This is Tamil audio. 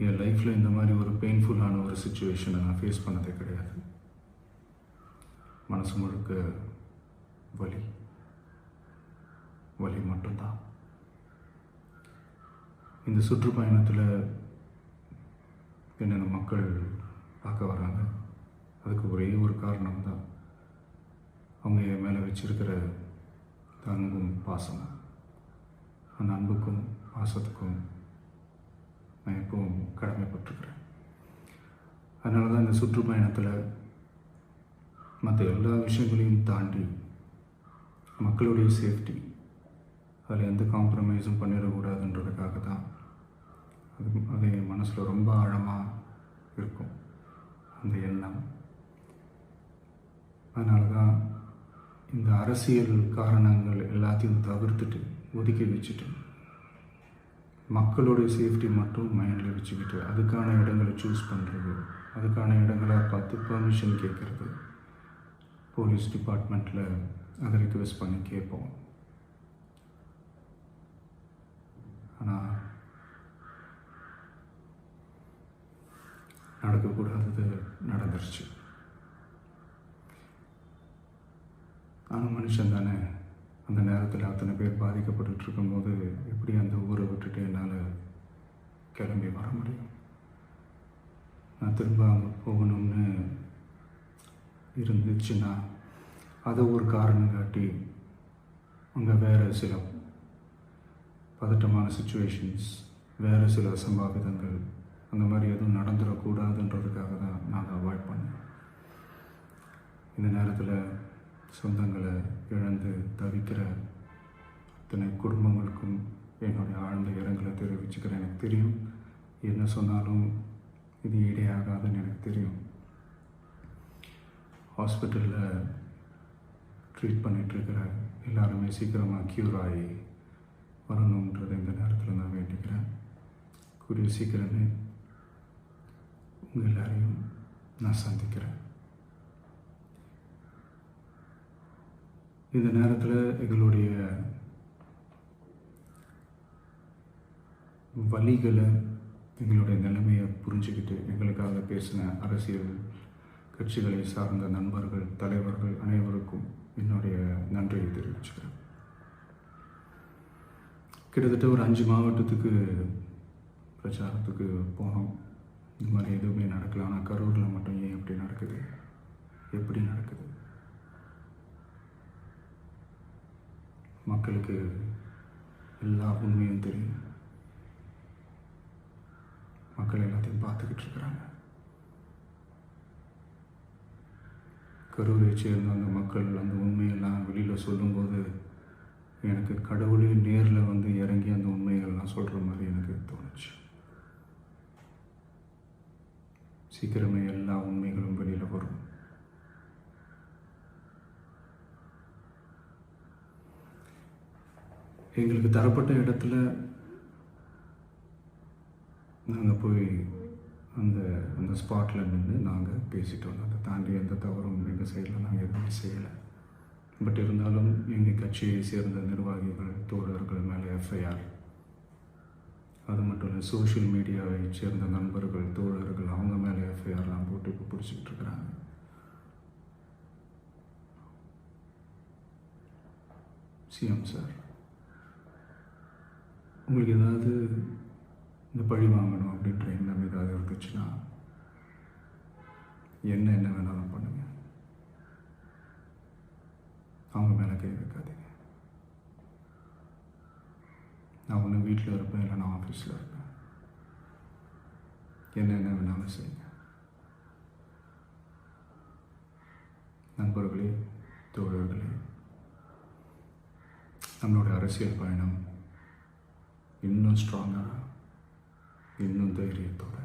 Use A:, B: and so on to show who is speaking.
A: என் லைஃப்பில் இந்த மாதிரி ஒரு பெயின்ஃபுல்லான ஒரு சுச்சுவேஷனை நான் ஃபேஸ் பண்ணதே கிடையாது. மனசு முழுக்க வலி வலி மட்டும்தான். இந்த சுற்றுப்பயணத்தில் என்னென்ன மக்கள் பார்க்க வராங்க, அதுக்கு ஒரே ஒரு காரணம் தான், அவங்க என் மேலே வச்சிருக்கிற அன்பும் பாசம். அந்த அன்புக்கும் பாசத்துக்கும் நான் எப்பவும் கடமைப்பட்டிருக்கிறேன். அதனால தான் இந்த சுற்றுப்பயணத்தில் மற்ற எல்லா விஷயங்களையும் தாண்டி மக்களுடைய சேஃப்டி, அதில் எந்த காம்ப்ரமைஸும் பண்ணிடக்கூடாதுன்றதுக்காக தான் அது என் மனசில் ரொம்ப ஆழமாக இருக்கும் அந்த எண்ணம். அதனால தான் இந்த அரசியல் காரணங்கள் எல்லாத்தையும் தவிர்த்துட்டு ஒதுக்கி வச்சுட்டு மக்களுடைய சேஃப்டி மட்டும் மைண்டில் வச்சுக்கிட்டு அதுக்கான இடங்களை சூஸ் பண்ணுறது, அதுக்கான இடங்களை பார்த்து பெர்மிஷன் கேட்குறது, போலீஸ் டிபார்ட்மெண்ட்டில் அதை ரிக்வெஸ்ட் பண்ணி கேட்போம். ஆனால் நடக்கக்கூடாதது நடந்துருச்சு. நானும் மனுஷன் தானே. அந்த நேரத்தில் அத்தனை பேர் பாதிக்கப்பட்டு இருக்கும்போது எப்படி அந்த ஊரை விட்டுட்டு என்னால் கிளம்பி வர முடியும்? நான் திரும்ப அங்கே போகணும்னு இருந்துச்சுன்னா அதை ஒரு காரணம் காட்டி அங்கே வேறு சில பதட்டமான சுச்சுவேஷன்ஸ், வேறு சில சம்பாவிதங்கள் அந்த மாதிரி எதுவும் நடந்துடக்கூடாதுன்றதுக்காக தான் நான் அதை அவாய்ட் பண்ணேன். இந்த நேரத்தில் சொந்தங்களை இழந்து தவிக்கிற அத்தனை குடும்பங்களுக்கும் என்னுடைய ஆழ்ந்த இரங்கலை தெரிவிச்சுக்கிறேன். எனக்கு தெரியும், என்ன சொன்னாலும் இது ஈடேயாகாதுன்னு எனக்கு தெரியும். ஹாஸ்பிட்டலில் ட்ரீட் பண்ணிகிட்ருக்கிற எல்லாருமே சீக்கிரமாக க்யூர் ஆகி வரணுன்றதை இந்த நேரத்தில் நான் வேண்டிக்கிறேன். கூடிய சீக்கிரமே உங்கள் எல்லாரையும் நான் சந்திக்கிறேன். இந்த நேரத்தில் எங்களுடைய வலிகளை, எங்களுடைய நிலைமையை புரிஞ்சுக்கிட்டு எங்களுக்காக பேசின அரசியல் கட்சிகளை சார்ந்த நண்பர்கள், தலைவர்கள் அனைவருக்கும் என்னுடைய நன்றியை தெரிவிச்சுக்கிறேன். கிட்டத்தட்ட ஒரு 5 மாவட்டத்துக்கு பிரச்சாரத்துக்கு போனோம். இந்த மாதிரி எதுவுமே நடக்கல. ஆனால் கரூரில் மட்டும் ஏன் எப்படி நடக்குது, எப்படி நடக்குது? மக்களுக்கு எல்லா உண்மையும் தெரியும். மக்கள் எல்லாத்தையும் பார்த்துக்கிட்டு இருக்கிறாங்க. கரூரை சேர்ந்த அந்த மக்கள் அந்த உண்மையெல்லாம் வெளியில் சொல்லும்போது எனக்கு கடவுளே நேரில் வந்து இறங்கி அந்த உண்மைகள்லாம் சொல்கிற மாதிரி எனக்கு தோணுச்சு. சீக்கிரமே எல்லா உண்மைகளும் வெளியில் வரும். எங்களுக்கு தரப்பட்ட இடத்துல நாங்கள் போய் அந்த ஸ்பாட்டில் நின்று நாங்கள் பேசிட்டோம். அதை தாண்டி எந்த தவறும் எங்கள் சைடில் நாங்கள் எதுவுமே செய்யலை. பட் இருந்தாலும் எங்கள் கட்சியை சேர்ந்த நிர்வாகிகள், தோழர்கள் மேலே எஃப்ஐஆர், அது மட்டும் இல்லை சோஷியல் மீடியாவை சேர்ந்த நண்பர்கள், தோழர்கள் அவங்க மேலே எஃப்ஐஆர்லாம் போட்டு இப்போ பிடிச்சிக்கிட்டு இருக்கிறாங்க. சிஎம் சார், உங்களுக்கு ஏதாவது இந்த பழி வாங்கணும் அப்படின்ற எண்ணம் ஏதாவது இருந்துச்சுன்னா என்ன வேணாலும் பண்ணுங்க. அவங்க மேலே கை வைக்காதீங்க. நான் ஒன்று வீட்டில் இருப்பேன், இல்லை நான் ஆஃபீஸில் இருப்பேன். என்ன வேணாலும் செய்யுங்க. நண்பர்களே, தோழர்களே, நம்மளோட அரசியல் பயணம் இன்னும் ஸ்ட்ராங்காக, இன்னும் தைரியத்தோட